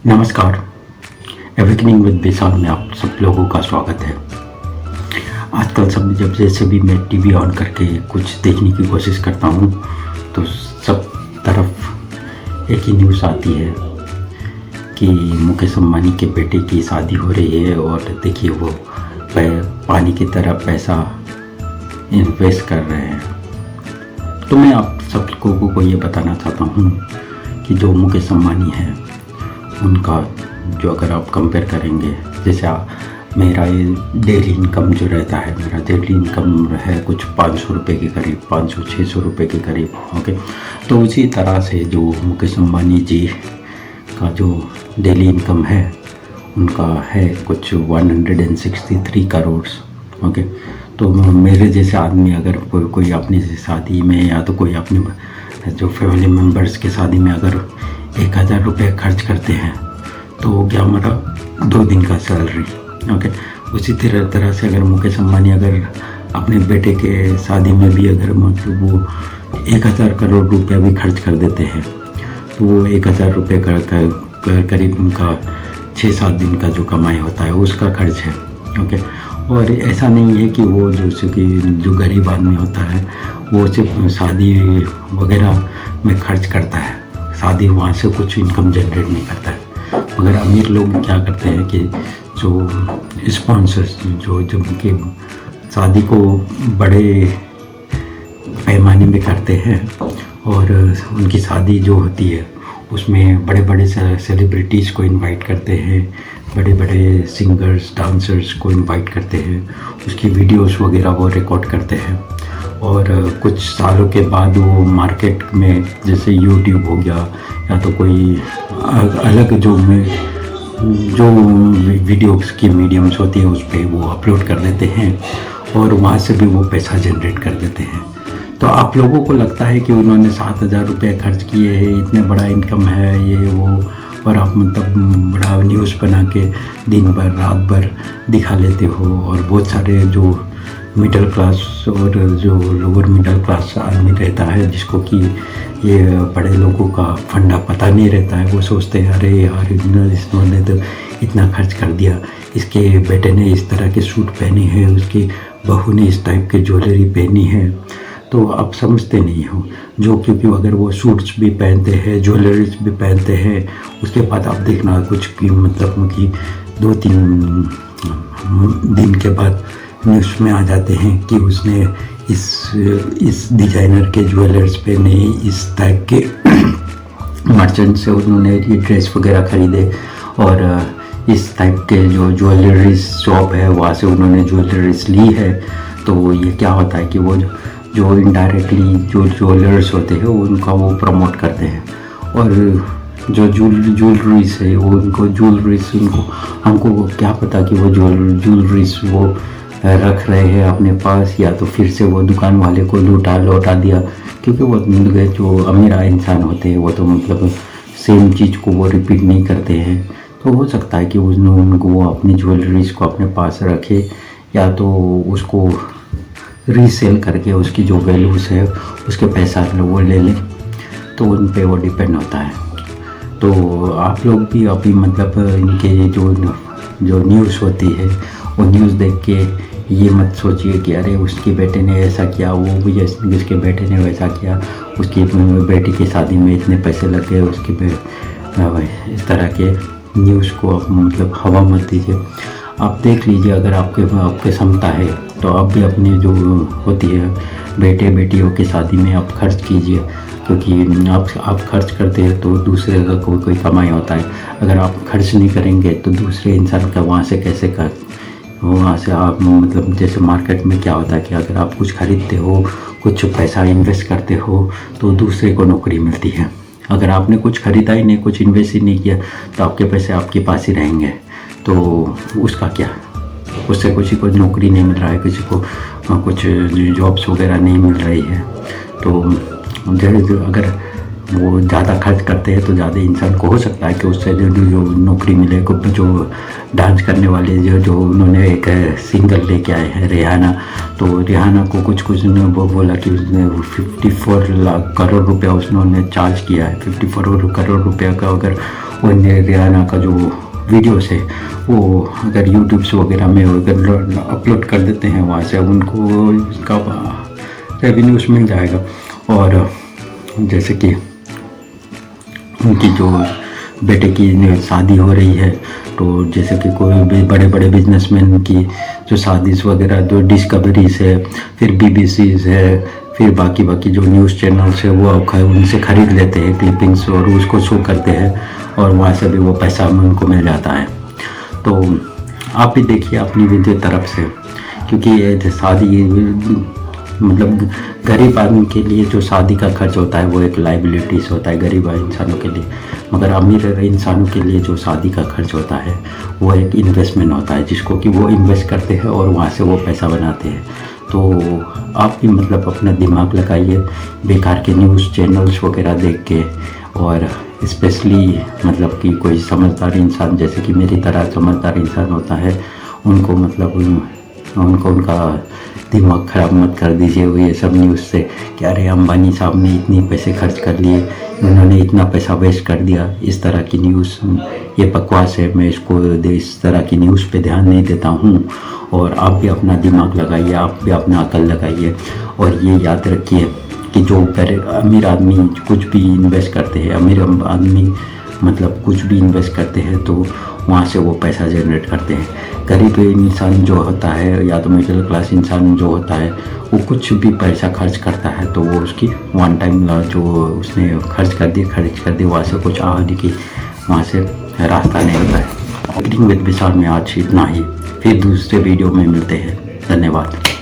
नमस्कार। Awakening with विशाल में आप सब लोगों का स्वागत है। आजकल सब जब जैसे भी मैं टीवी ऑन करके कुछ देखने की कोशिश करता हूँ तो सब तरफ एक ही न्यूज़ आती है कि मुकेश अंबानी के बेटे की शादी हो रही है और देखिए वो पानी की तरह पैसा इन्वेस्ट कर रहे हैं। तो मैं आप सब लोगों को ये बताना चाहता हूँ कि जो मुकेश अंबानी है उनका जो अगर आप कंपेयर करेंगे, जैसे मेरा ये डेली इनकम जो रहता है, मेरा डेली इनकम है कुछ 500 रुपये के करीब, 500-600 रुपये के करीब। ओके, तो उसी तरह से जो मुकेश अंबानी जी का जो डेली इनकम है उनका है कुछ 163 करोड़। ओके, तो मेरे जैसे आदमी अगर कोई अपनी शादी में या तो कोई अपने जो फैमिली मेम्बर्स के शादी में अगर 1000 रुपये खर्च करते हैं तो वो क्या हमारा 2 दिन का सैलरी। ओके, उसी तरह से अगर मुकेश अंबानी अगर अपने बेटे के शादी में भी अगर मतलब वो 1000 करोड़ रुपया भी खर्च कर देते हैं तो वो 1000 रुपये करीब उनका 6-7 दिन का जो कमाई होता है उसका खर्च है। ओके, और ऐसा नहीं है कि वो जो गरीब आदमी होता है वो सिर्फ शादी वगैरह में खर्च करता है, शादी वहाँ से कुछ इनकम जनरेट नहीं करता है। मगर अमीर लोग क्या करते हैं कि जो स्पॉन्सर्स जो उनके शादी को बड़े पैमाने में करते हैं और उनकी शादी जो होती है उसमें बड़े बड़े सेलिब्रिटीज़ को इनवाइट करते हैं, बड़े बड़े सिंगर्स डांसर्स को इनवाइट करते हैं, उसकी वीडियोस वगैरह वो रिकॉर्ड करते हैं और कुछ सालों के बाद वो मार्केट में जैसे यूट्यूब हो गया या तो कोई अलग जो वीडियोस की मीडियम्स होती है उस पर वो अपलोड कर देते हैं और वहाँ से भी वो पैसा जनरेट कर देते हैं। तो आप लोगों को लगता है कि उन्होंने 7000 रुपये खर्च किए हैं, इतने बड़ा इनकम है ये वो, और आप मतलब बड़ा न्यूज़ बना के दिन भर रात भर दिखा लेते हो और बहुत सारे जो मिडिल क्लास और जो लोअर मिडिल क्लास आदमी रहता है जिसको कि ये बड़े लोगों का फंडा पता नहीं रहता है, वो सोचते हैं अरे यार इन्होंने तो इतना खर्च कर दिया, इसके बेटे ने इस तरह के सूट पहने हैं, उसकी बहू ने इस टाइप की ज्वेलरी पहनी है। तो आप समझते नहीं हो जो, क्योंकि अगर वो सूट्स भी पहनते हैं, ज्वेलरीज भी पहनते हैं, उसके बाद आप देखना कुछ भी मतलब कि 2-3 दिन के बाद न्यूज़ में आ जाते हैं कि उसने इस डिज़ाइनर के ज्वेलर्स पे नहीं, इस टाइप के मर्चेंट से उन्होंने ये ड्रेस वगैरह खरीदे और इस टाइप के जो ज्वेलरीज शॉप है वहाँ से उन्होंने ज्वेलरीज ली है। तो ये क्या होता है कि वो जो इनडायरेक्टली जो ज्वेलर्स होते हैं उनका वो प्रमोट करते हैं और जो ज्वेलरीज है वो उनको ज्वेलरीज उनको हमको क्या पता कि वो ज्वेलरीज वो रख रहे हैं अपने पास या तो फिर से वो दुकान वाले को लौटा दिया, क्योंकि वो जो अमीर इंसान होते हैं वो तो मतलब सेम चीज़ को वो रिपीट नहीं करते हैं। तो हो सकता है कि उनको वो अपनी ज्वेलरीज को अपने पास रखे या तो उसको रीसेल करके उसकी जो वैल्यूज़ है उसके पैसा वो ले लें, तो उन पे वो डिपेंड होता है। तो आप लोग भी अभी मतलब इनके जो न्यूज़ होती है वो न्यूज़ देख के ये मत सोचिए कि अरे उसके बेटे ने ऐसा किया, वो भी उसके बेटे ने वैसा किया, उसकी बेटी की शादी में इतने पैसे लग गए, इस तरह के न्यूज़ को आप मतलब हवा मत दीजिए। आप देख लीजिए, अगर आपके क्षमता है तो आप भी अपनी जो होती है बेटे बेटियों की शादी में आप खर्च कीजिए, क्योंकि आप खर्च करते हैं तो दूसरे का कोई कमाई होता है। अगर आप खर्च नहीं करेंगे तो दूसरे इंसान का वहाँ से कैसे वहाँ से आप मतलब जैसे मार्केट में क्या होता है कि अगर आप कुछ खरीदते हो, कुछ पैसा इन्वेस्ट करते हो तो दूसरे को नौकरी मिलती है। अगर आपने कुछ खरीदा ही नहीं, कुछ इन्वेस्ट ही नहीं किया तो आपके पैसे आपके पास ही रहेंगे, तो उसका क्या, उससे किसी को नौकरी नहीं मिल रहा है, किसी को कुछ जॉब्स वगैरह नहीं मिल रही है। तो अगर वो ज़्यादा खर्च करते हैं तो ज़्यादा इंसान को हो सकता है कि उससे जो नौकरी मिले, जो डांस करने वाले जो उन्होंने एक सिंगर लेके आए हैं रिहाना, तो रिहाना को कुछ ने वो बोला कि उसने 54 लाख करोड़ रुपया उसने चार्ज किया है। 54 करोड़ रुपया का अगर उन्हें रिहाना का जो वीडियोस है वो अगर यूट्यूब्स वगैरह में अगर अपलोड कर देते हैं, वहाँ से उनको उसका रेवेन्यूज मिल जाएगा। और जैसे कि उनकी जो बेटे की शादी हो रही है, तो जैसे कि कोई भी बड़े बड़े बिजनेसमैन की जो शादीज़ वगैरह जो डिस्कवरीज है, फिर बीबीसीज है, फिर बाकी जो न्यूज़ चैनल्स है वो उनसे ख़रीद लेते हैं क्लिपिंग्स और उसको शो करते हैं और वहाँ से भी वो पैसा उनको मिल जाता है। तो आप भी देखिए अपनी वीडियो तरफ से, क्योंकि ये शादी मतलब गरीब आदमी के लिए जो शादी का खर्च होता है वो एक लाइबिलिटीज़ होता है गरीब इंसानों के लिए, मगर अमीर इंसानों के लिए जो शादी का खर्च होता है वो एक इन्वेस्टमेंट होता है, जिसको कि वो इन्वेस्ट करते हैं और वहाँ से वो पैसा बनाते हैं। तो आप भी मतलब अपना दिमाग लगाइए बेकार के न्यूज़ चैनल्स वगैरह देख के, और स्पेशली मतलब कि कोई समझदार इंसान जैसे कि मेरी तरह समझदार इंसान होता है, उनको मतलब उनको उनका दिमाग ख़राब मत कर दीजिए वो ये सब न्यूज़ से कि अरे अंबानी साहब ने इतने पैसे खर्च कर लिए, उन्होंने इतना पैसा वेस्ट कर दिया। इस तरह की न्यूज़ ये बकवास है, मैं इस तरह की न्यूज़ पे ध्यान नहीं देता हूँ। और आप भी अपना दिमाग लगाइए, आप भी अपना अकल लगाइए, और ये याद रखिए कि जो अमीर आदमी कुछ भी इन्वेस्ट करते हैं, अमीर आदमी मतलब कुछ भी इन्वेस्ट करते हैं तो वहाँ से वो पैसा जनरेट करते हैं। गरीब इंसान जो होता है या तो मिडिल क्लास इंसान जो होता है वो कुछ भी पैसा खर्च करता है तो वो उसकी वन टाइम जो उसने खर्च कर दी वहाँ से कुछ आने की वहाँ से रास्ता नहीं होता है। विद विशाल में आज इतना ही, फिर दूसरे वीडियो में मिलते हैं। धन्यवाद।